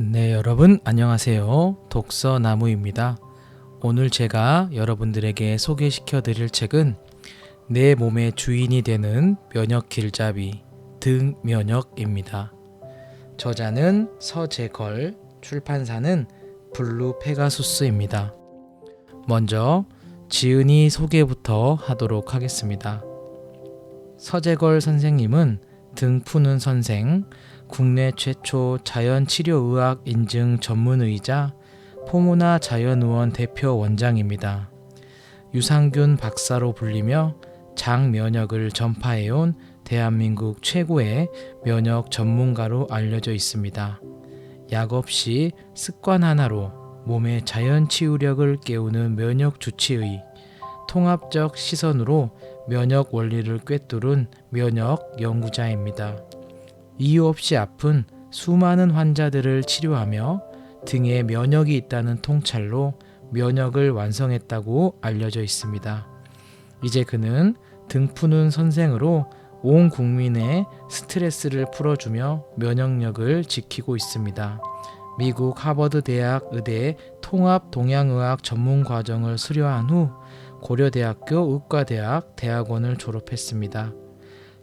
네, 여러분 안녕하세요. 독서나무입니다. 오늘 제가 여러분들에게 소개시켜 드릴 책은 내 몸의 주인이 되는 면역 길잡이 등면역입니다. 저자는 서재걸, 출판사는 블루 페가수스입니다. 먼저 지은이 소개부터 하도록 하겠습니다. 서재걸 선생님은 등 푸는 선생, 국내 최초 자연치료의학 인증 전문의이자 포문화 자연의원 대표 원장입니다. 유산균 박사로 불리며 장면역을 전파해온 대한민국 최고의 면역 전문가로 알려져 있습니다. 약 없이 습관 하나로 몸의 자연치유력을 깨우는 면역 주치의, 통합적 시선으로 면역 원리를 꿰뚫은 면역 연구자입니다. 이유 없이 아픈 수많은 환자들을 치료하며 등에 면역이 있다는 통찰로 면역을 완성했다고 알려져 있습니다. 이제 그는 등 푸는 선생으로 온 국민의 스트레스를 풀어주며 면역력을 지키고 있습니다. 미국 하버드 대학 의대 통합 동양의학 전문 과정을 수료한 후 고려대학교 의과대학 대학원을 졸업했습니다.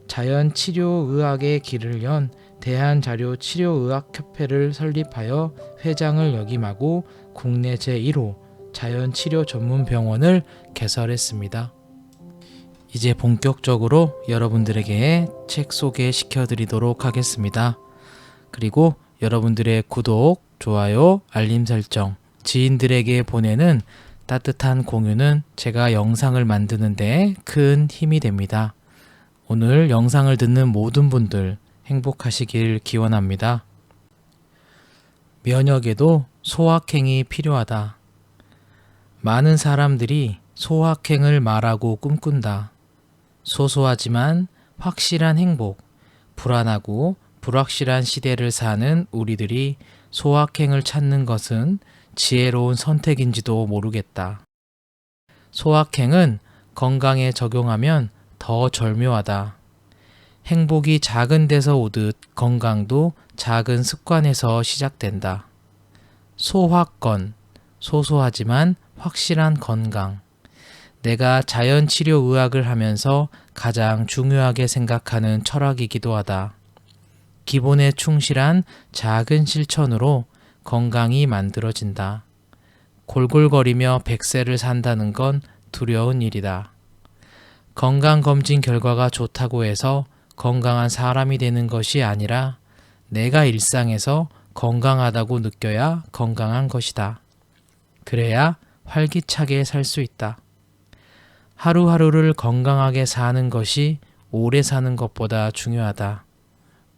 자연치료의학의 길을 연 대한자료치료의학협회를 설립하여 회장을 역임하고 국내 제1호 자연치료 전문병원을 개설했습니다. 이제 본격적으로 여러분들에게 책 소개시켜 드리도록 하겠습니다. 그리고 여러분들의 구독, 좋아요, 알림 설정, 지인들에게 보내는 따뜻한 공유는 제가 영상을 만드는데 큰 힘이 됩니다. 오늘 영상을 듣는 모든 분들 행복하시길 기원합니다. 면역에도 소확행이 필요하다. 많은 사람들이 소확행을 말하고 꿈꾼다. 소소하지만 확실한 행복, 불안하고 불확실한 시대를 사는 우리들이 소확행을 찾는 것은 지혜로운 선택인지도 모르겠다. 소확행은 건강에 적용하면 더 절묘하다. 행복이 작은 데서 오듯 건강도 작은 습관에서 시작된다. 소확건, 소소하지만 확실한 건강. 내가 자연치료의학을 하면서 가장 중요하게 생각하는 철학이기도 하다. 기본에 충실한 작은 실천으로 건강이 만들어진다. 골골거리며 100세를 산다는 건 두려운 일이다. 건강검진 결과가 좋다고 해서 건강한 사람이 되는 것이 아니라 내가 일상에서 건강하다고 느껴야 건강한 것이다. 그래야 활기차게 살 수 있다. 하루하루를 건강하게 사는 것이 오래 사는 것보다 중요하다.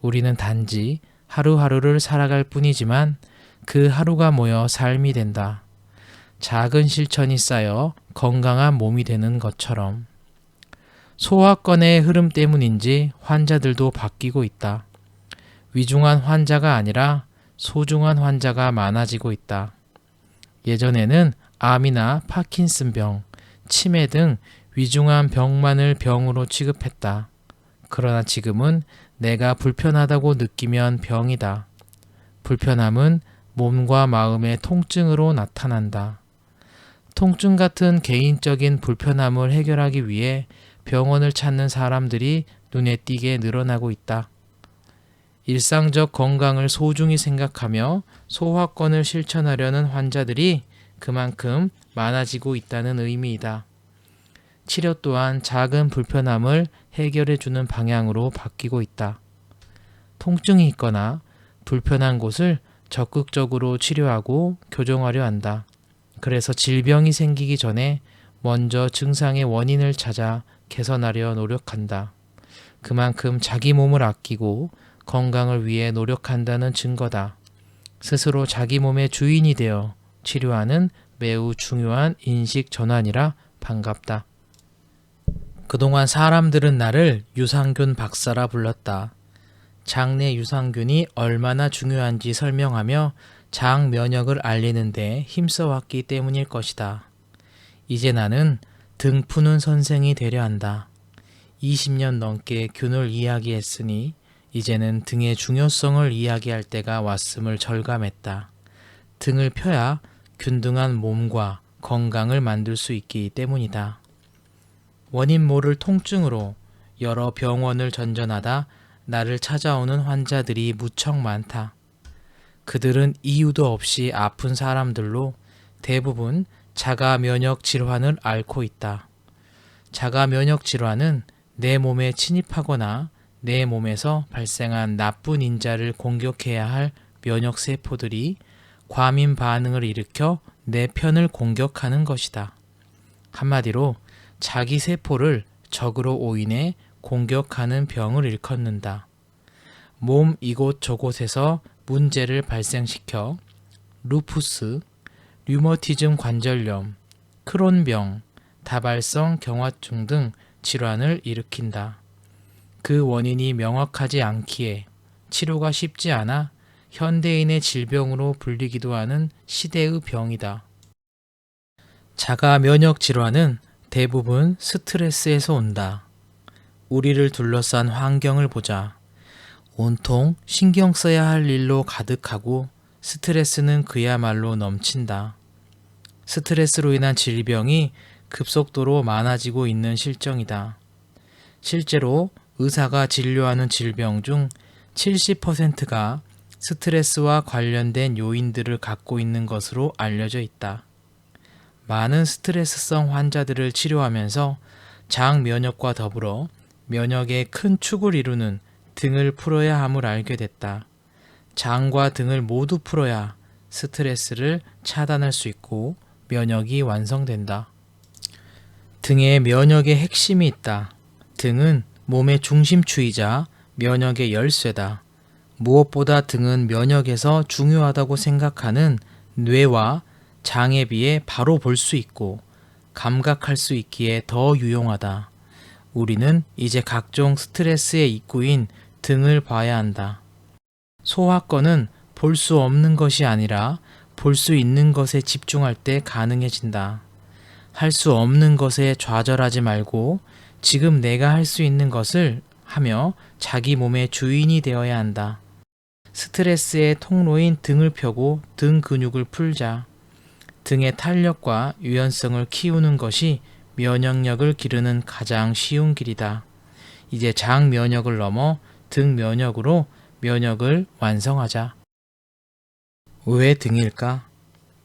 우리는 단지 하루하루를 살아갈 뿐이지만 그 하루가 모여 삶이 된다. 작은 실천이 쌓여 건강한 몸이 되는 것처럼. 소화권의 흐름 때문인지 환자들도 바뀌고 있다. 위중한 환자가 아니라 소중한 환자가 많아지고 있다. 예전에는 암이나 파킨슨병, 치매 등 위중한 병만을 병으로 취급했다. 그러나 지금은 내가 불편하다고 느끼면 병이다. 불편함은 몸과 마음의 통증으로 나타난다. 통증 같은 개인적인 불편함을 해결하기 위해 병원을 찾는 사람들이 눈에 띄게 늘어나고 있다. 일상적 건강을 소중히 생각하며 소화권을 실천하려는 환자들이 그만큼 많아지고 있다는 의미이다. 치료 또한 작은 불편함을 해결해주는 방향으로 바뀌고 있다. 통증이 있거나 불편한 곳을 적극적으로 치료하고 교정하려 한다. 그래서 질병이 생기기 전에 먼저 증상의 원인을 찾아 개선하려 노력한다. 그만큼 자기 몸을 아끼고 건강을 위해 노력한다는 증거다. 스스로 자기 몸의 주인이 되어 치료하는 매우 중요한 인식 전환이라 반갑다. 그동안 사람들은 나를 유산균 박사라 불렀다. 장내 유산균이 얼마나 중요한지 설명하며 장 면역을 알리는데 힘써왔기 때문일 것이다. 이제 나는 등 푸는 선생이 되려 한다. 20년 넘게 균을 이야기했으니 이제는 등의 중요성을 이야기할 때가 왔음을 절감했다. 등을 펴야 균등한 몸과 건강을 만들 수 있기 때문이다. 원인 모를 통증으로 여러 병원을 전전하다 나를 찾아오는 환자들이 무척 많다. 그들은 이유도 없이 아픈 사람들로 대부분 자가 면역 질환을 앓고 있다. 자가 면역 질환은 내 몸에 침입하거나 내 몸에서 발생한 나쁜 인자를 공격해야 할 면역 세포들이 과민 반응을 일으켜 내 편을 공격하는 것이다. 한마디로 자기 세포를 적으로 오인해 공격하는 병을 일컫는다. 몸 이곳저곳에서 문제를 발생시켜 루푸스, 류머티즘 관절염, 크론병, 다발성 경화증 등 질환을 일으킨다. 그 원인이 명확하지 않기에 치료가 쉽지 않아 현대인의 질병으로 불리기도 하는 시대의 병이다. 자가 면역 질환은 대부분 스트레스에서 온다. 우리를 둘러싼 환경을 보자. 온통 신경 써야 할 일로 가득하고 스트레스는 그야말로 넘친다. 스트레스로 인한 질병이 급속도로 많아지고 있는 실정이다. 실제로 의사가 진료하는 질병 중 70%가 스트레스와 관련된 요인들을 갖고 있는 것으로 알려져 있다. 많은 스트레스성 환자들을 치료하면서 장 면역과 더불어 면역의 큰 축을 이루는 등을 풀어야 함을 알게 됐다. 장과 등을 모두 풀어야 스트레스를 차단할 수 있고 면역이 완성된다. 등에 면역의 핵심이 있다. 등은 몸의 중심추이자 면역의 열쇠다. 무엇보다 등은 면역에서 중요하다고 생각하는 뇌와 장에 비해 바로 볼 수 있고 감각할 수 있기에 더 유용하다. 우리는 이제 각종 스트레스의 입구인 등을 봐야 한다. 소화권은 볼 수 없는 것이 아니라 볼 수 있는 것에 집중할 때 가능해진다. 할 수 없는 것에 좌절하지 말고 지금 내가 할 수 있는 것을 하며 자기 몸의 주인이 되어야 한다. 스트레스의 통로인 등을 펴고 등 근육을 풀자. 등의 탄력과 유연성을 키우는 것이 면역력을 기르는 가장 쉬운 길이다. 이제 장 면역을 넘어 등 면역으로 면역을 완성하자. 왜 등일까?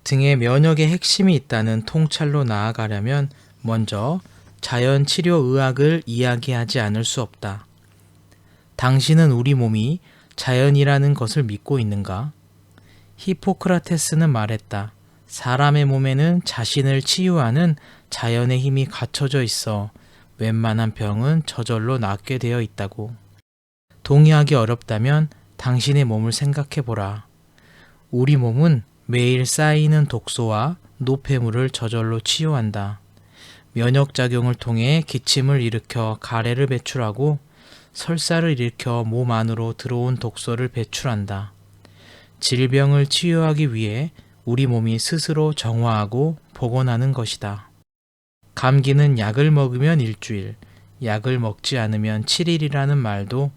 등에 면역의 핵심이 있다는 통찰로 나아가려면 먼저 자연치료의학을 이야기하지 않을 수 없다. 당신은 우리 몸이 자연이라는 것을 믿고 있는가? 히포크라테스는 말했다. 사람의 몸에는 자신을 치유하는 자연의 힘이 갖춰져 있어 웬만한 병은 저절로 낫게 되어 있다고. 동의하기 어렵다면 당신의 몸을 생각해 보라. 우리 몸은 매일 쌓이는 독소와 노폐물을 저절로 치유한다. 면역작용을 통해 기침을 일으켜 가래를 배출하고 설사를 일으켜 몸 안으로 들어온 독소를 배출한다. 질병을 치유하기 위해 우리 몸이 스스로 정화하고 복원하는 것이다. 감기는 약을 먹으면 일주일, 약을 먹지 않으면 7일이라는 말도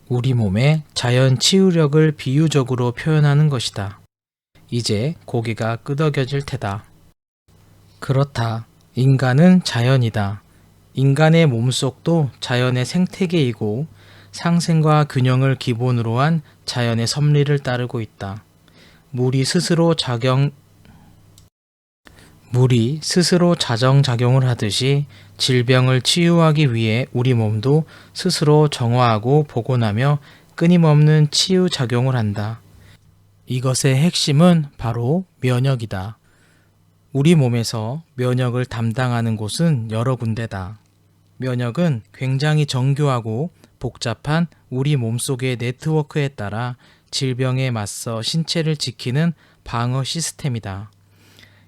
우리 몸의 자연 치유력을 비유적으로 표현하는 것이다. 이제 고개가 끄덕여질 테다. 그렇다. 인간은 자연이다. 인간의 몸속도 자연의 생태계이고 상생과 균형을 기본으로 한 자연의 섭리를 따르고 있다. 물이 스스로 자정작용을 하듯이 질병을 치유하기 위해 우리 몸도 스스로 정화하고 복원하며 끊임없는 치유작용을 한다. 이것의 핵심은 바로 면역이다. 우리 몸에서 면역을 담당하는 곳은 여러 군데다. 면역은 굉장히 정교하고 복잡한 우리 몸속의 네트워크에 따라 질병에 맞서 신체를 지키는 방어 시스템이다.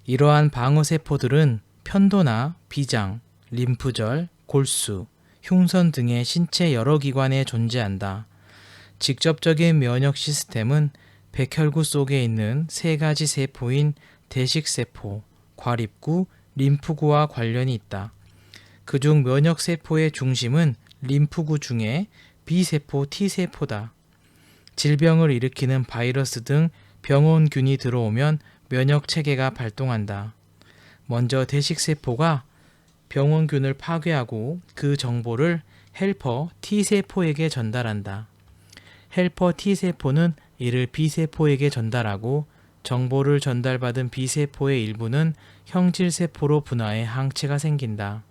이러한 방어세포들은 편도나 비장, 림프절, 골수, 흉선 등의 신체 여러 기관에 존재한다. 직접적인 면역 시스템은 백혈구 속에 있는 세 가지 세포인 대식세포, 과립구, 림프구와 관련이 있다. 그중 면역세포의 중심은 림프구 중에 B세포, T세포다. 질병을 일으키는 바이러스 등 병원균이 들어오면 면역체계가 발동한다. 먼저 대식세포가 병원균을 파괴하고 그 정보를 헬퍼 T세포에게 전달한다. 헬퍼 T세포는 이를 B세포에게 전달하고 정보를 전달받은 B세포의 일부는 형질세포로 분화해 항체가 생긴다.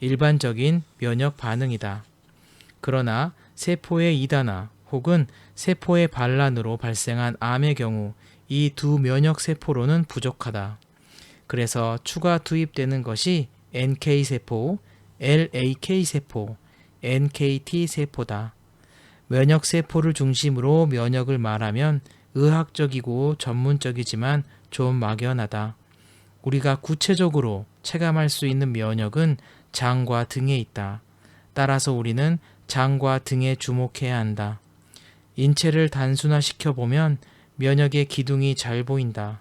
일반적인 면역 반응이다. 그러나 세포의 이단화 혹은 세포의 반란으로 발생한 암의 경우 이 두 면역세포로는 부족하다. 그래서 추가 투입되는 것이 NK세포, LAK세포, NKT세포다. 면역세포를 중심으로 면역을 말하면 의학적이고 전문적이지만 좀 막연하다. 우리가 구체적으로 체감할 수 있는 면역은 장과 등에 있다. 따라서 우리는 장과 등에 주목해야 한다. 인체를 단순화시켜 보면 면역의 기둥이 잘 보인다.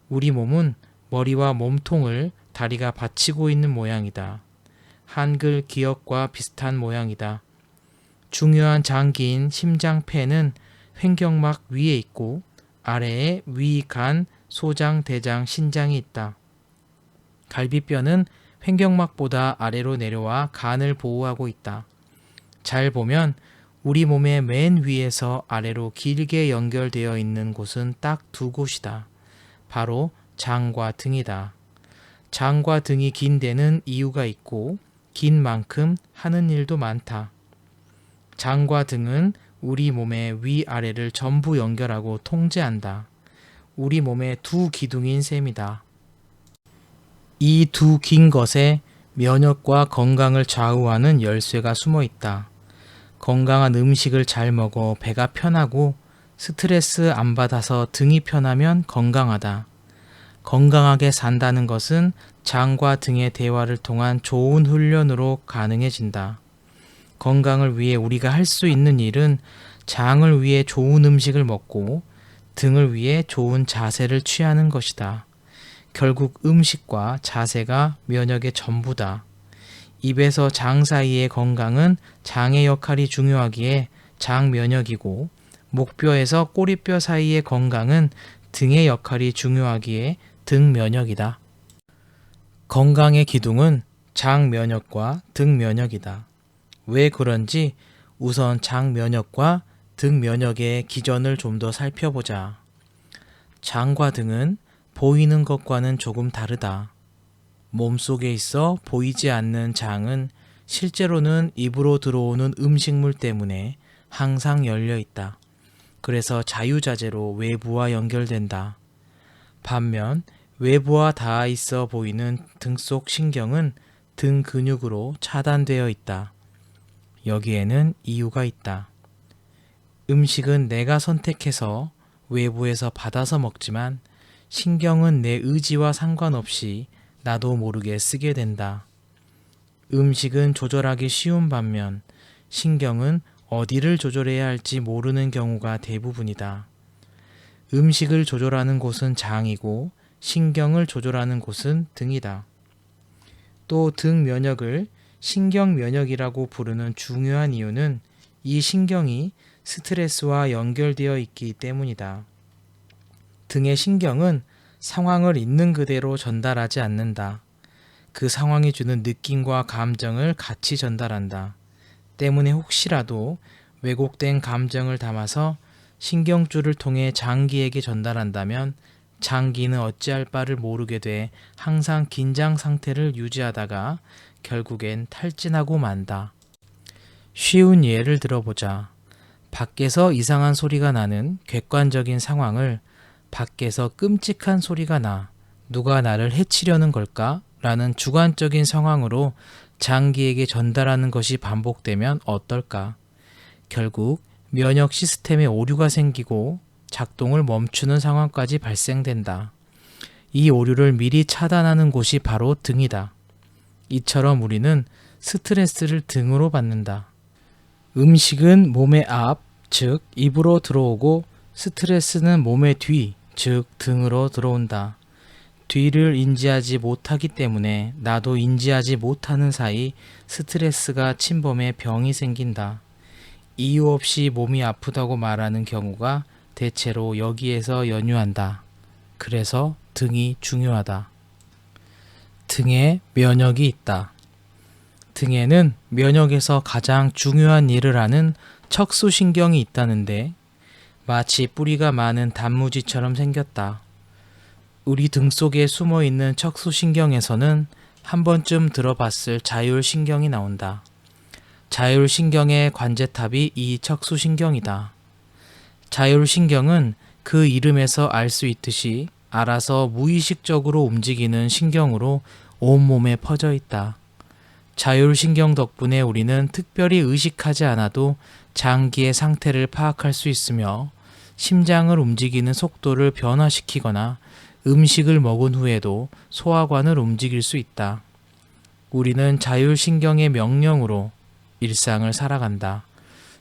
우리 몸은 머리와 몸통을 다리가 받치고 있는 모양이다. 한글 기역과 비슷한 모양이다. 중요한 장기인 심장폐는 횡격막 위에 있고 아래에 위, 간, 소장, 대장, 신장이 있다. 갈비뼈는 횡격막보다 아래로 내려와 간을 보호하고 있다. 잘 보면 우리 몸의 맨 위에서 아래로 길게 연결되어 있는 곳은 딱 두 곳이다. 바로 장과 등이다. 장과 등이 긴 데는 이유가 있고 긴 만큼 하는 일도 많다. 장과 등은 우리 몸의 위아래를 전부 연결하고 통제한다. 우리 몸의 두 기둥인 셈이다. 이 두 긴 것에 면역과 건강을 좌우하는 열쇠가 숨어 있다. 건강한 음식을 잘 먹어 배가 편하고 스트레스 안 받아서 등이 편하면 건강하다. 건강하게 산다는 것은 장과 등의 대화를 통한 좋은 훈련으로 가능해진다. 건강을 위해 우리가 할 수 있는 일은 장을 위해 좋은 음식을 먹고 등을 위해 좋은 자세를 취하는 것이다. 결국 음식과 자세가 면역의 전부다. 입에서 장 사이의 건강은 장의 역할이 중요하기에 장 면역이고 목뼈에서 꼬리뼈 사이의 건강은 등의 역할이 중요하기에 등 면역이다. 건강의 기둥은 장 면역과 등 면역이다. 왜 그런지 우선 장 면역과 등 면역의 기전을 좀 더 살펴보자. 장과 등은 보이는 것과는 조금 다르다. 몸속에 있어 보이지 않는 장은 실제로는 입으로 들어오는 음식물 때문에 항상 열려 있다. 그래서 자유자재로 외부와 연결된다. 반면 외부와 닿아 있어 보이는 등 속 신경은 등 근육으로 차단되어 있다. 여기에는 이유가 있다. 음식은 내가 선택해서 외부에서 받아서 먹지만 신경은 내 의지와 상관없이 나도 모르게 쓰게 된다. 음식은 조절하기 쉬운 반면 신경은 어디를 조절해야 할지 모르는 경우가 대부분이다. 음식을 조절하는 곳은 장이고 신경을 조절하는 곳은 등이다. 또 등 면역을 신경 면역이라고 부르는 중요한 이유는 이 신경이 스트레스와 연결되어 있기 때문이다. 등의 신경은 상황을 있는 그대로 전달하지 않는다. 그 상황이 주는 느낌과 감정을 같이 전달한다. 때문에 혹시라도 왜곡된 감정을 담아서 신경줄을 통해 장기에게 전달한다면 장기는 어찌할 바를 모르게 돼 항상 긴장 상태를 유지하다가 결국엔 탈진하고 만다. 쉬운 예를 들어보자. 밖에서 이상한 소리가 나는 객관적인 상황을 밖에서 끔찍한 소리가 나, 누가 나를 해치려는 걸까? 라는 주관적인 상황으로 장기에게 전달하는 것이 반복되면 어떨까? 결국 면역 시스템에 오류가 생기고 작동을 멈추는 상황까지 발생된다. 이 오류를 미리 차단하는 곳이 바로 등이다. 이처럼 우리는 스트레스를 등으로 받는다. 음식은 몸의 앞, 즉 입으로 들어오고 스트레스는 몸의 뒤, 즉 등으로 들어온다. 뒤를 인지하지 못하기 때문에 나도 인지하지 못하는 사이 스트레스가 침범해 병이 생긴다. 이유 없이 몸이 아프다고 말하는 경우가 대체로 여기에서 연유한다. 그래서 등이 중요하다. 등에 면역이 있다. 등에는 면역에서 가장 중요한 일을 하는 척수신경이 있다는데 마치 뿌리가 많은 단무지처럼 생겼다. 우리 등 속에 숨어 있는 척수신경에서는 한 번쯤 들어봤을 자율신경이 나온다. 자율신경의 관제탑이 이 척수신경이다. 자율신경은 그 이름에서 알 수 있듯이 알아서 무의식적으로 움직이는 신경으로 온몸에 퍼져 있다. 자율신경 덕분에 우리는 특별히 의식하지 않아도 장기의 상태를 파악할 수 있으며 심장을 움직이는 속도를 변화시키거나 음식을 먹은 후에도 소화관을 움직일 수 있다. 우리는 자율신경의 명령으로 일상을 살아간다.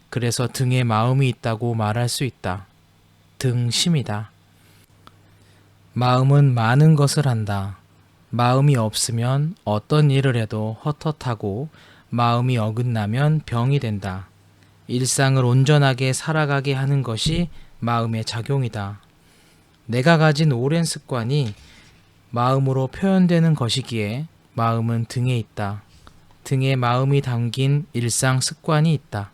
그래서 등에 마음이 있다고 말할 수 있다. 등심이다. 마음은 많은 것을 한다. 마음이 없으면 어떤 일을 해도 헛헛하고 마음이 어긋나면 병이 된다. 일상을 온전하게 살아가게 하는 것이 마음의 작용이다. 내가 가진 오랜 습관이 마음으로 표현되는 것이기에 마음은 등에 있다. 등에 마음이 담긴 일상 습관이 있다.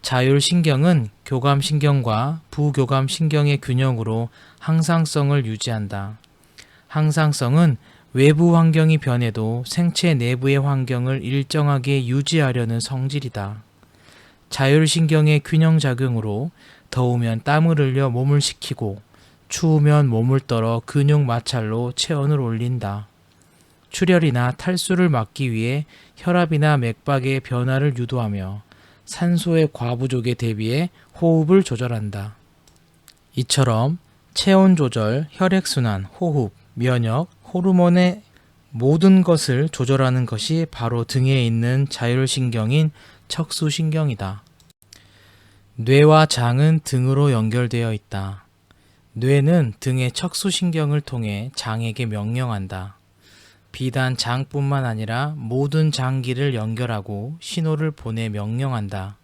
자율신경은 교감신경과 부교감신경의 균형으로 항상성을 유지한다. 항상성은 외부 환경이 변해도 생체 내부의 환경을 일정하게 유지하려는 성질이다. 자율신경의 균형작용으로 더우면 땀을 흘려 몸을 식히고 추우면 몸을 떨어 근육 마찰로 체온을 올린다. 출혈이나 탈수를 막기 위해 혈압이나 맥박의 변화를 유도하며 산소의 과부족에 대비해 호흡을 조절한다. 이처럼 체온 조절, 혈액순환, 호흡, 면역, 호르몬의 모든 것을 조절하는 것이 바로 등에 있는 자율신경인 척수신경이다. 뇌와 장은 등으로 연결되어 있다. 뇌는 등의 척수신경을 통해 장에게 명령한다. 비단 장뿐만 아니라 모든 장기를 연결하고 신호를 보내 명령한다.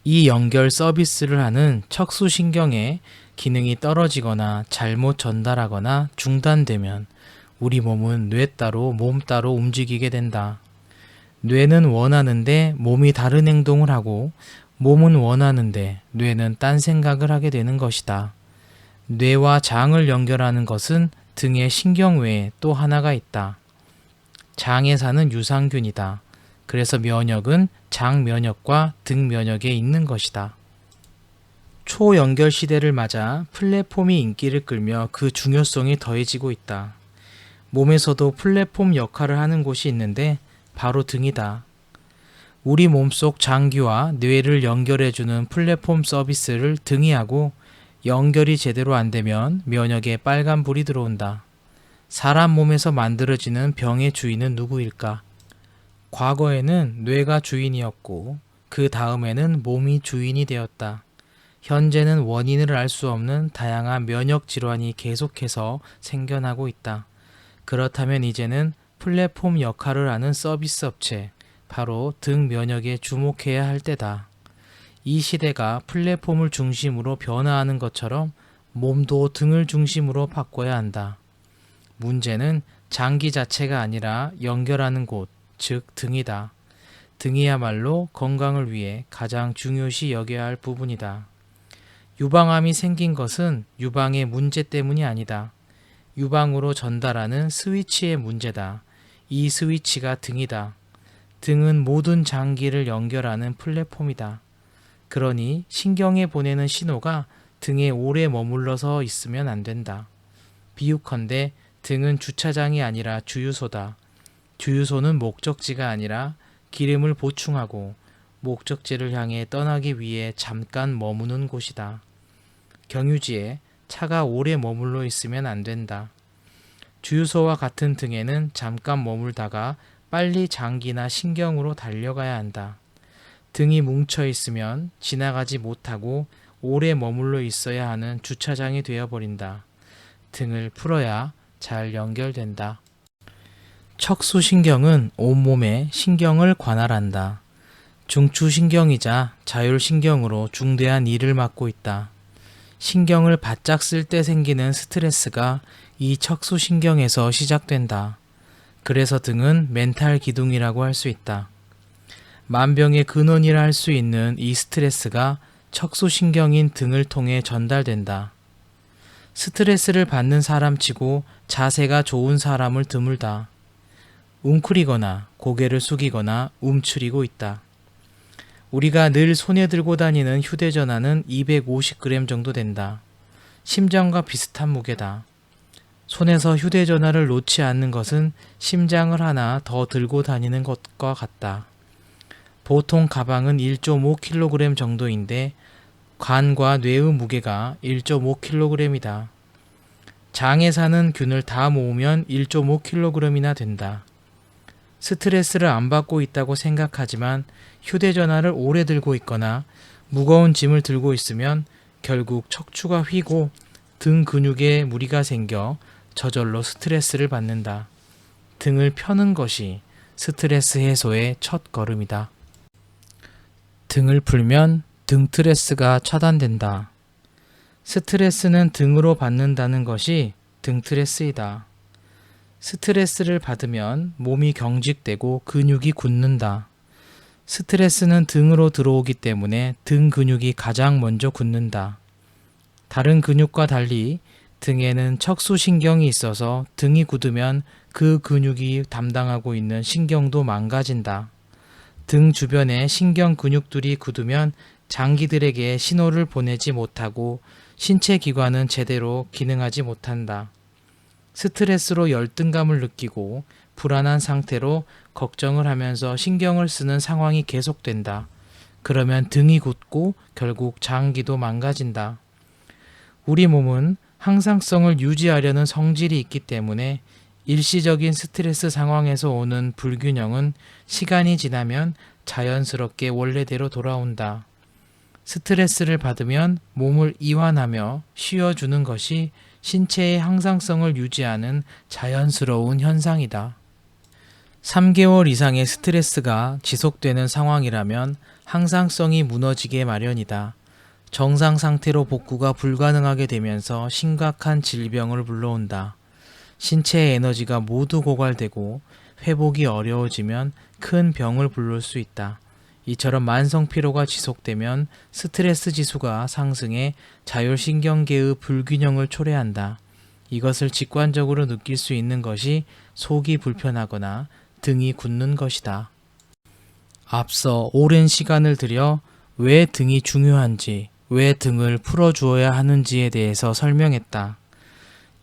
이 연결 서비스를 하는 척수신경의 기능이 떨어지거나 잘못 전달하거나 중단되면 우리 몸은 뇌 따로 몸 따로 움직이게 된다. 뇌는 원하는데 몸이 다른 행동을 하고 몸은 원하는데 뇌는 딴 생각을 하게 되는 것이다. 뇌와 장을 연결하는 것은 등의 신경 외에 또 하나가 있다. 장에 사는 유산균이다. 그래서 면역은 장 면역과 등 면역에 있는 것이다. 초연결 시대를 맞아 플랫폼이 인기를 끌며 그 중요성이 더해지고 있다. 몸에서도 플랫폼 역할을 하는 곳이 있는데 바로 등이다. 우리 몸속 장기와 뇌를 연결해주는 플랫폼 서비스를 등이 하고 연결이 제대로 안 되면 면역에 빨간불이 들어온다. 사람 몸에서 만들어지는 병의 주인은 누구일까? 과거에는 뇌가 주인이었고 그 다음에는 몸이 주인이 되었다. 현재는 원인을 알 수 없는 다양한 면역 질환이 계속해서 생겨나고 있다. 그렇다면 이제는 플랫폼 역할을 하는 서비스 업체, 바로 등 면역에 주목해야 할 때다. 이 시대가 플랫폼을 중심으로 변화하는 것처럼 몸도 등을 중심으로 바꿔야 한다. 문제는 장기 자체가 아니라 연결하는 곳, 즉 등이다. 등이야말로 건강을 위해 가장 중요시 여겨야 할 부분이다. 유방암이 생긴 것은 유방의 문제 때문이 아니다. 유방으로 전달하는 스위치의 문제다. 이 스위치가 등이다. 등은 모든 장기를 연결하는 플랫폼이다. 그러니 신경에 보내는 신호가 등에 오래 머물러서 있으면 안 된다. 비유컨대 등은 주차장이 아니라 주유소다. 주유소는 목적지가 아니라 기름을 보충하고 목적지를 향해 떠나기 위해 잠깐 머무는 곳이다. 경유지에 차가 오래 머물러 있으면 안 된다. 주유소와 같은 등에는 잠깐 머물다가 빨리 장기나 신경으로 달려가야 한다. 등이 뭉쳐 있으면 지나가지 못하고 오래 머물러 있어야 하는 주차장이 되어버린다. 등을 풀어야 잘 연결된다. 척수신경은 온몸에 신경을 관할한다. 중추신경이자 자율신경으로 중대한 일을 맡고 있다. 신경을 바짝 쓸 때 생기는 스트레스가 이 척수신경에서 시작된다. 그래서 등은 멘탈 기둥이라고 할 수 있다. 만병의 근원이라 할 수 있는 이 스트레스가 척수신경인 등을 통해 전달된다. 스트레스를 받는 사람치고 자세가 좋은 사람을 드물다. 웅크리거나 고개를 숙이거나 움츠리고 있다. 우리가 늘 손에 들고 다니는 휴대전화는 250g 정도 된다. 심장과 비슷한 무게다. 손에서 휴대전화를 놓지 않는 것은 심장을 하나 더 들고 다니는 것과 같다. 보통 가방은 1.5kg 정도인데 간과 뇌의 무게가 1.5kg이다. 장에 사는 균을 다 모으면 1.5kg이나 된다. 스트레스를 안 받고 있다고 생각하지만 휴대전화를 오래 들고 있거나 무거운 짐을 들고 있으면 결국 척추가 휘고 등 근육에 무리가 생겨 저절로 스트레스를 받는다. 등을 펴는 것이 스트레스 해소의 첫 걸음이다. 등을 풀면 등트레스가 차단된다. 스트레스는 등으로 받는다는 것이 등트레스이다. 스트레스를 받으면 몸이 경직되고 근육이 굳는다. 스트레스는 등으로 들어오기 때문에 등 근육이 가장 먼저 굳는다. 다른 근육과 달리 등에는 척수신경이 있어서 등이 굳으면 그 근육이 담당하고 있는 신경도 망가진다. 등 주변의 신경 근육들이 굳으면 장기들에게 신호를 보내지 못하고 신체 기관은 제대로 기능하지 못한다. 스트레스로 열등감을 느끼고 불안한 상태로 걱정을 하면서 신경을 쓰는 상황이 계속된다. 그러면 등이 굳고 결국 장기도 망가진다. 우리 몸은 항상성을 유지하려는 성질이 있기 때문에 일시적인 스트레스 상황에서 오는 불균형은 시간이 지나면 자연스럽게 원래대로 돌아온다. 스트레스를 받으면 몸을 이완하며 쉬어주는 것이 신체의 항상성을 유지하는 자연스러운 현상이다. 3개월 이상의 스트레스가 지속되는 상황이라면 항상성이 무너지게 마련이다. 정상 상태로 복구가 불가능하게 되면서 심각한 질병을 불러온다. 신체의 에너지가 모두 고갈되고 회복이 어려워지면 큰 병을 부를 수 있다. 이처럼 만성 피로가 지속되면 스트레스 지수가 상승해 자율신경계의 불균형을 초래한다. 이것을 직관적으로 느낄 수 있는 것이 속이 불편하거나 등이 굳는 것이다. 앞서 오랜 시간을 들여 왜 등이 중요한지, 왜 등을 풀어주어야 하는지에 대해서 설명했다.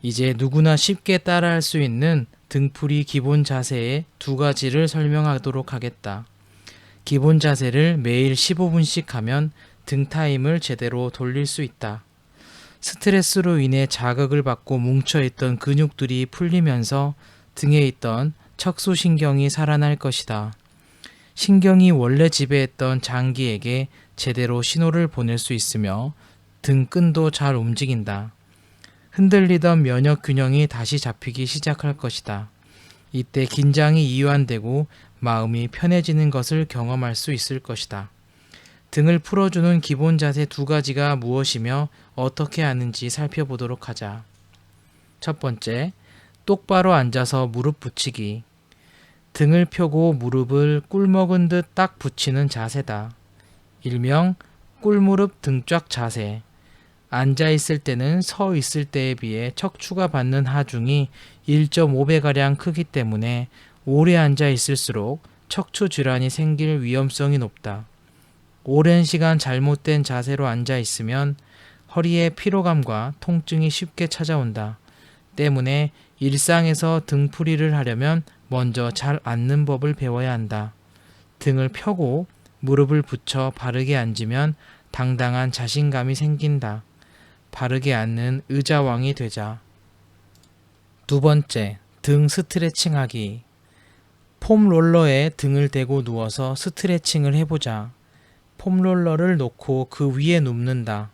이제 누구나 쉽게 따라할 수 있는 등풀이 기본 자세의 2가지를 설명하도록 하겠다. 기본 자세를 매일 15분씩 하면 등 타임을 제대로 돌릴 수 있다. 스트레스로 인해 자극을 받고 뭉쳐있던 근육들이 풀리면서 등에 있던 척수신경이 살아날 것이다. 신경이 원래 지배했던 장기에게 제대로 신호를 보낼 수 있으며 등끈도 잘 움직인다. 흔들리던 면역 균형이 다시 잡히기 시작할 것이다. 이때 긴장이 이완되고 마음이 편해지는 것을 경험할 수 있을 것이다. 등을 풀어주는 기본 자세 2가지가 무엇이며 어떻게 하는지 살펴보도록 하자. 첫 번째, 똑바로 앉아서 무릎 붙이기. 등을 펴고 무릎을 꿀먹은 듯 딱 붙이는 자세다. 일명 꿀무릎 등쫙 자세. 앉아 있을 때는 서 있을 때에 비해 척추가 받는 하중이 1.5배가량 크기 때문에 오래 앉아 있을수록 척추 질환이 생길 위험성이 높다. 오랜 시간 잘못된 자세로 앉아 있으면 허리에 피로감과 통증이 쉽게 찾아온다. 때문에 일상에서 등풀이를 하려면 먼저 잘 앉는 법을 배워야 한다. 등을 펴고 무릎을 붙여 바르게 앉으면 당당한 자신감이 생긴다. 바르게 앉는 의자왕이 되자. 2번째, 등 스트레칭하기. 폼롤러에 등을 대고 누워서 스트레칭을 해보자. 폼롤러를 놓고 그 위에 눕는다.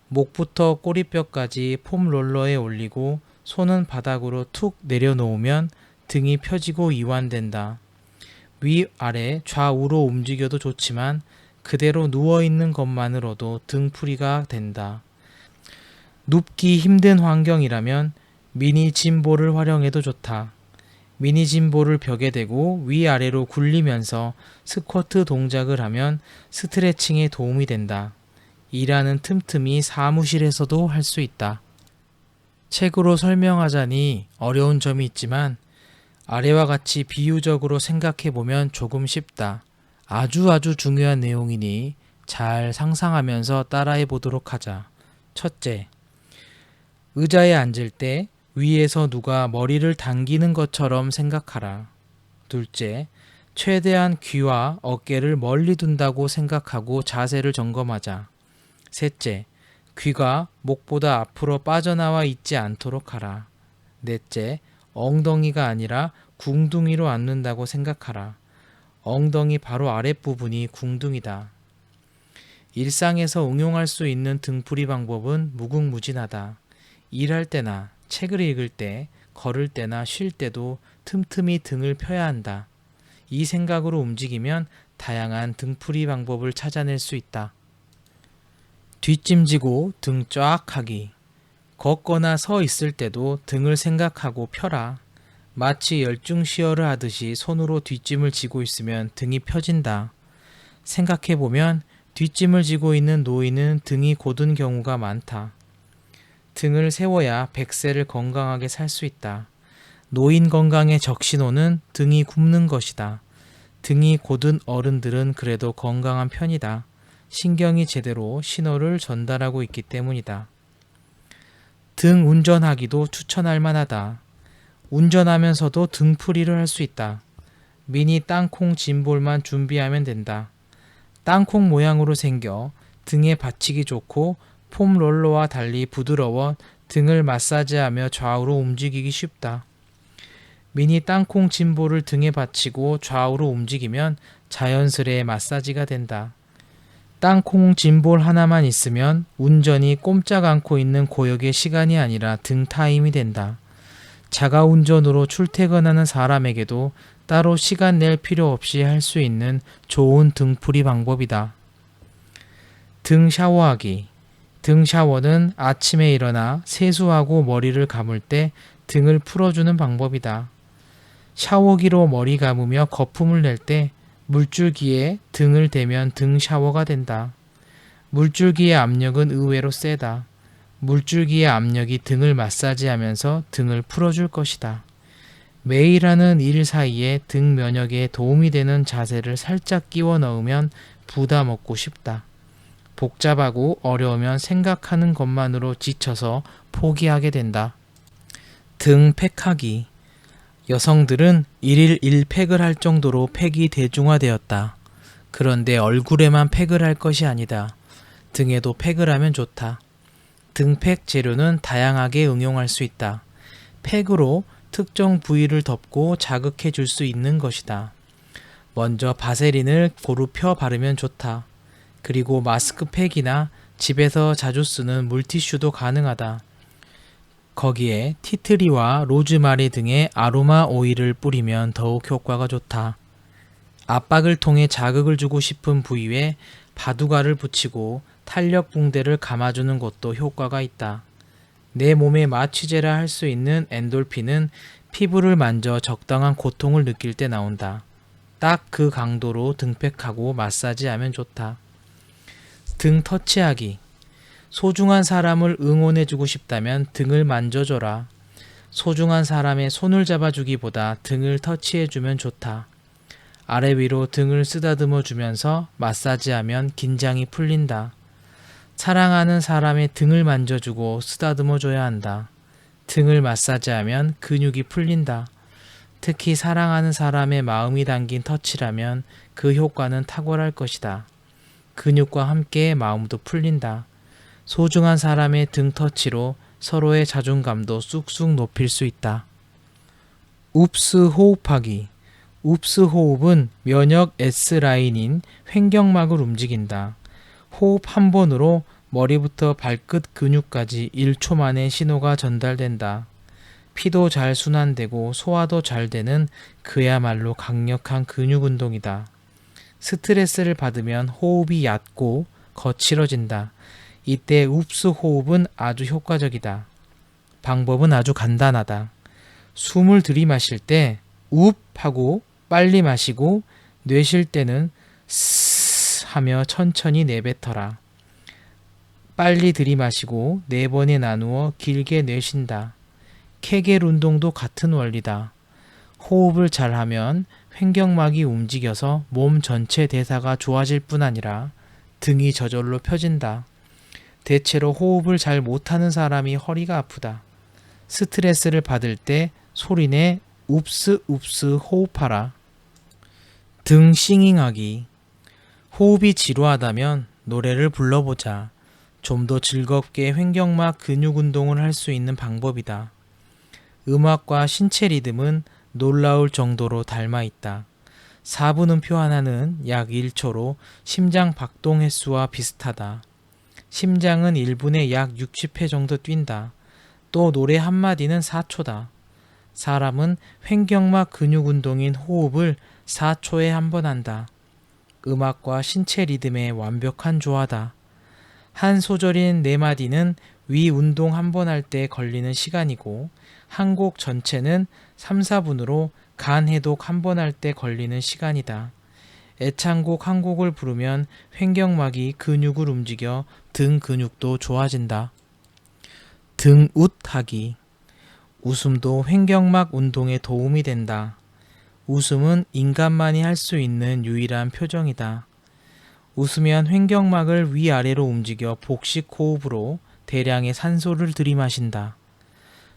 목부터 꼬리뼈까지 폼롤러에 올리고 손은 바닥으로 툭 내려놓으면 등이 펴지고 이완된다. 위아래 좌우로 움직여도 좋지만 그대로 누워있는 것만으로도 등풀이가 된다. 눕기 힘든 환경이라면 미니 짐볼을 활용해도 좋다. 미니 짐볼을 벽에 대고 위아래로 굴리면서 스쿼트 동작을 하면 스트레칭에 도움이 된다. 일하는 틈틈이 사무실에서도 할 수 있다. 책으로 설명하자니 어려운 점이 있지만 아래와 같이 비유적으로 생각해보면 조금 쉽다. 아주 중요한 내용이니 잘 상상하면서 따라해 보도록 하자. 첫째, 의자에 앉을 때 위에서 누가 머리를 당기는 것처럼 생각하라. 둘째, 최대한 귀와 어깨를 멀리 둔다고 생각하고 자세를 점검하자. 셋째, 귀가 목보다 앞으로 빠져나와 있지 않도록 하라. 넷째, 엉덩이가 아니라 궁둥이로 앉는다고 생각하라. 엉덩이 바로 아랫부분이 궁둥이다. 일상에서 응용할 수 있는 등풀이 방법은 무궁무진하다. 일할 때나 책을 읽을 때, 걸을 때나 쉴 때도 틈틈이 등을 펴야 한다. 이 생각으로 움직이면 다양한 등풀이 방법을 찾아낼 수 있다. 뒷짐지고 등 쫙 하기. 걷거나 서 있을 때도 등을 생각하고 펴라. 마치 열중시어를 하듯이 손으로 뒷짐을 지고 있으면 등이 펴진다. 생각해보면 뒷짐을 지고 있는 노인은 등이 곧은 경우가 많다. 등을 세워야 100세를 건강하게 살 수 있다. 노인 건강의 적신호는 등이 굽는 것이다. 등이 곧은 어른들은 그래도 건강한 편이다. 신경이 제대로 신호를 전달하고 있기 때문이다. 등 운전하기도 추천할 만하다. 운전하면서도 등풀이를 할 수 있다. 미니 땅콩 짐볼만 준비하면 된다. 땅콩 모양으로 생겨 등에 받치기 좋고 폼 롤러와 달리 부드러워 등을 마사지하며 좌우로 움직이기 쉽다. 미니 땅콩 짐볼을 등에 받치고 좌우로 움직이면 자연스레 마사지가 된다. 땅콩 짐볼 하나만 있으면 운전이 꼼짝 않고 있는 고역의 시간이 아니라 등 타임이 된다. 자가 운전으로 출퇴근하는 사람에게도 따로 시간 낼 필요 없이 할 수 있는 좋은 등풀이 방법이다. 등 샤워하기. 등 샤워는 아침에 일어나 세수하고 머리를 감을 때 등을 풀어주는 방법이다. 샤워기로 머리 감으며 거품을 낼 때 물줄기에 등을 대면 등 샤워가 된다. 물줄기의 압력은 의외로 세다. 물줄기의 압력이 등을 마사지하면서 등을 풀어줄 것이다. 매일 하는 일 사이에 등 면역에 도움이 되는 자세를 살짝 끼워 넣으면 부담 없고 쉽다. 복잡하고 어려우면 생각하는 것만으로 지쳐서 포기하게 된다. 등 팩하기. 여성들은 1일 1팩을 할 정도로 팩이 대중화되었다. 그런데 얼굴에만 팩을 할 것이 아니다. 등에도 팩을 하면 좋다. 등팩 재료는 다양하게 응용할 수 있다. 팩으로 특정 부위를 덮고 자극해 줄 수 있는 것이다. 먼저 바세린을 고루 펴 바르면 좋다. 그리고 마스크팩이나 집에서 자주 쓰는 물티슈도 가능하다. 거기에 티트리와 로즈마리 등의 아로마 오일을 뿌리면 더욱 효과가 좋다. 압박을 통해 자극을 주고 싶은 부위에 바두가를 붙이고 탄력 붕대를 감아주는 것도 효과가 있다. 내 몸에 마취제라 할 수 있는 엔돌핀은 피부를 만져 적당한 고통을 느낄 때 나온다. 딱 그 강도로 등팩하고 마사지하면 좋다. 등 터치하기. 소중한 사람을 응원해주고 싶다면 등을 만져줘라. 소중한 사람의 손을 잡아주기보다 등을 터치해주면 좋다. 아래 위로 등을 쓰다듬어 주면서 마사지하면 긴장이 풀린다. 사랑하는 사람의 등을 만져주고 쓰다듬어 줘야 한다. 등을 마사지하면 근육이 풀린다. 특히 사랑하는 사람의 마음이 담긴 터치라면 그 효과는 탁월할 것이다. 근육과 함께 마음도 풀린다. 소중한 사람의 등 터치로 서로의 자존감도 쑥쑥 높일 수 있다. 웁스 호흡하기. 웁스 호흡은 면역 S라인인 횡격막을 움직인다. 호흡 한 번으로 머리부터 발끝 근육까지 1초 만에 신호가 전달된다. 피도 잘 순환되고 소화도 잘 되는 그야말로 강력한 근육 운동이다. 스트레스를 받으면 호흡이 얕고 거칠어진다. 이때 웁스 호흡은 아주 효과적이다. 방법은 아주 간단하다. 숨을 들이마실 때 웁 하고 빨리 마시고 내쉴 때는 스 하며 천천히 내뱉어라. 빨리 들이마시고 4번에 나누어 길게 내쉰다. 케겔 운동도 같은 원리다. 호흡을 잘하면 횡격막이 움직여서 몸 전체 대사가 좋아질 뿐 아니라 등이 저절로 펴진다. 대체로 호흡을 잘 못하는 사람이 허리가 아프다. 스트레스를 받을 때 소리내 웁스 웁스 호흡하라. 등 싱잉하기. 호흡이 지루하다면 노래를 불러보자. 좀 더 즐겁게 횡격막 근육 운동을 할 수 있는 방법이다. 음악과 신체 리듬은 놀라울 정도로 닮아 있다. 4분음표 하나는 약 1초로 심장 박동 횟수와 비슷하다. 심장은 1분에 약 60회 정도 뛴다. 또 노래 한마디는 4초다. 사람은 횡격막 근육 운동인 호흡을 4초에 한 번 한다. 음악과 신체 리듬의 완벽한 조화다. 한 소절인 4마디는 위 운동 한 번 할 때 걸리는 시간이고 한 곡 전체는 3, 4분으로 간 해독 한 번 할 때 걸리는 시간이다. 애창곡 한 곡을 부르면 횡격막이 근육을 움직여 등 근육도 좋아진다. 등웃하기. 웃음도 횡격막 운동에 도움이 된다. 웃음은 인간만이 할 수 있는 유일한 표정이다. 웃으면 횡격막을 위아래로 움직여 복식 호흡으로 대량의 산소를 들이마신다.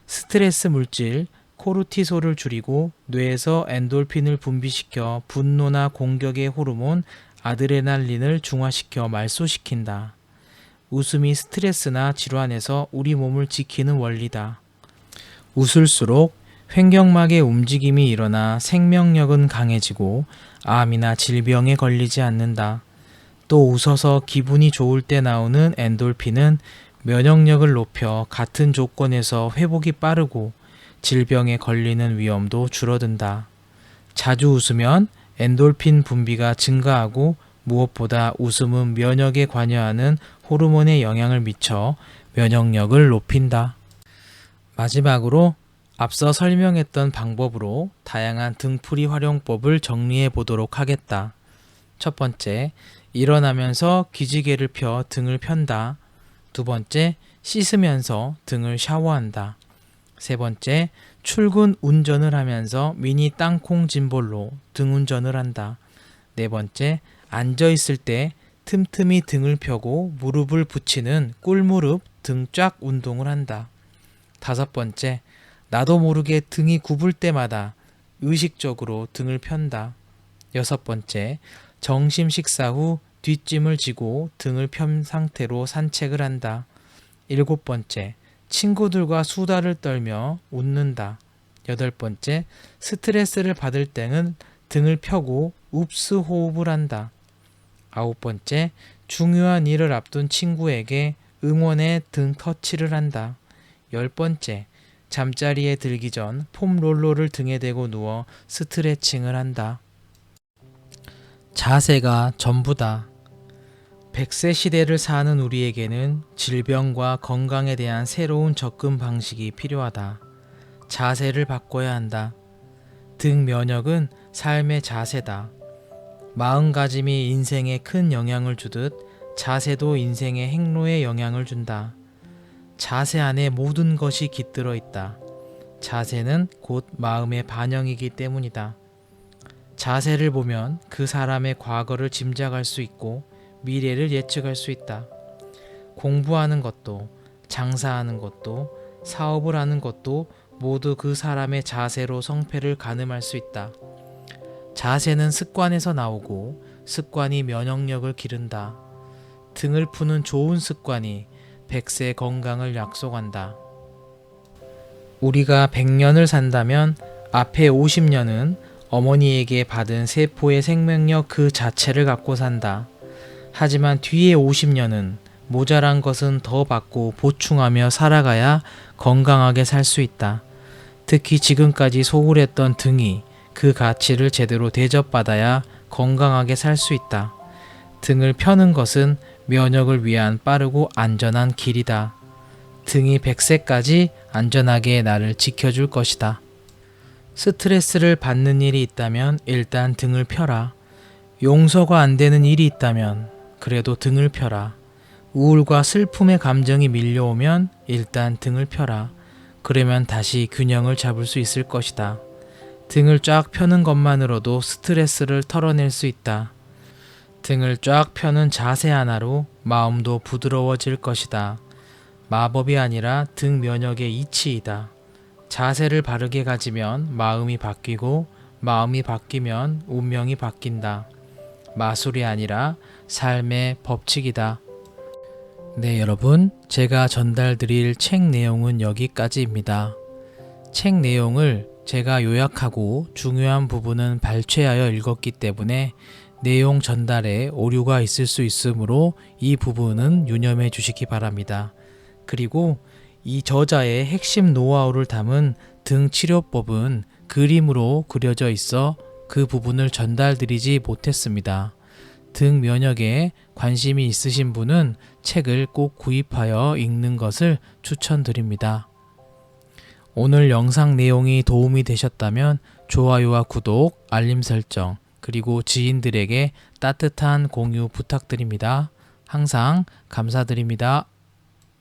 스트레스 물질 코르티솔을 줄이고 뇌에서 엔돌핀을 분비시켜 분노나 공격의 호르몬 아드레날린을 중화시켜 말소시킨다. 웃음이 스트레스나 질환에서 우리 몸을 지키는 원리다. 웃을수록 횡격막의 움직임이 일어나 생명력은 강해지고 암이나 질병에 걸리지 않는다. 또 웃어서 기분이 좋을 때 나오는 엔돌핀은 면역력을 높여 같은 조건에서 회복이 빠르고 질병에 걸리는 위험도 줄어든다. 자주 웃으면 엔돌핀 분비가 증가하고 무엇보다 웃음은 면역에 관여하는 호르몬에 영향을 미쳐 면역력을 높인다. 마지막으로 앞서 설명했던 방법으로 다양한 등풀이 활용법을 정리해 보도록 하겠다. 첫 번째, 일어나면서 기지개를 펴 등을 편다. 두 번째, 씻으면서 등을 샤워한다. 세 번째, 출근 운전을 하면서 미니 땅콩 짐볼로 등 운전을 한다. 네 번째, 앉아 있을 때 틈틈이 등을 펴고 무릎을 붙이는 꿀무릎 등 쫙 운동을 한다. 다섯 번째, 나도 모르게 등이 굽을 때마다 의식적으로 등을 편다. 여섯 번째, 점심 식사 후 뒷짐을 지고 등을 편 상태로 산책을 한다. 일곱 번째, 친구들과 수다를 떨며 웃는다. 여덟 번째, 스트레스를 받을 때는 등을 펴고 웁스 호흡을 한다. 아홉 번째, 중요한 일을 앞둔 친구에게 응원의 등 터치를 한다. 열 번째, 잠자리에 들기 전 폼 롤러를 등에 대고 누워 스트레칭을 한다. 자세가 전부다. 100세 시대를 사는 우리에게는 질병과 건강에 대한 새로운 접근 방식이 필요하다. 자세를 바꿔야 한다. 등 면역은 삶의 자세다. 마음가짐이 인생에 큰 영향을 주듯 자세도 인생의 행로에 영향을 준다. 자세 안에 모든 것이 깃들어 있다. 자세는 곧 마음의 반영이기 때문이다. 자세를 보면 그 사람의 과거를 짐작할 수 있고 미래를 예측할 수 있다. 공부하는 것도, 장사하는 것도, 사업을 하는 것도 모두 그 사람의 자세로 성패를 가늠할 수 있다. 자세는 습관에서 나오고 습관이 면역력을 기른다. 등을 푸는 좋은 습관이 100세 건강을 약속한다. 우리가 100년을 산다면 앞에 50년은 어머니에게 받은 세포의 생명력 그 자체를 갖고 산다. 하지만 뒤에 50년은 모자란 것은 더 받고 보충하며 살아가야 건강하게 살 수 있다. 특히 지금까지 소홀했던 등이 그 가치를 제대로 대접받아야 건강하게 살 수 있다. 등을 펴는 것은 면역을 위한 빠르고 안전한 길이다. 등이 100세까지 안전하게 나를 지켜줄 것이다. 스트레스를 받는 일이 있다면 일단 등을 펴라. 용서가 안 되는 일이 있다면 그래도 등을 펴라. 우울과 슬픔의 감정이 밀려오면 일단 등을 펴라. 그러면 다시 균형을 잡을 수 있을 것이다. 등을 쫙 펴는 것만으로도 스트레스를 털어낼 수 있다. 등을 쫙 펴는 자세 하나로 마음도 부드러워질 것이다. 마법이 아니라 등 면역의 이치이다. 자세를 바르게 가지면 마음이 바뀌고 마음이 바뀌면 운명이 바뀐다. 마술이 아니라 삶의 법칙이다. 네, 여러분, 제가 전달드릴 책 내용은 여기까지입니다. 책 내용을 제가 요약하고 중요한 부분은 발췌하여 읽었기 때문에 내용 전달에 오류가 있을 수 있으므로 이 부분은 유념해 주시기 바랍니다. 그리고 이 저자의 핵심 노하우를 담은 등 치료법은 그림으로 그려져 있어 그 부분을 전달드리지 못했습니다. 등 면역에 관심이 있으신 분은 책을 꼭 구입하여 읽는 것을 추천드립니다. 오늘 영상 내용이 도움이 되셨다면 좋아요와 구독, 알림 설정, 그리고 지인들에게 따뜻한 공유 부탁드립니다. 항상 감사드립니다.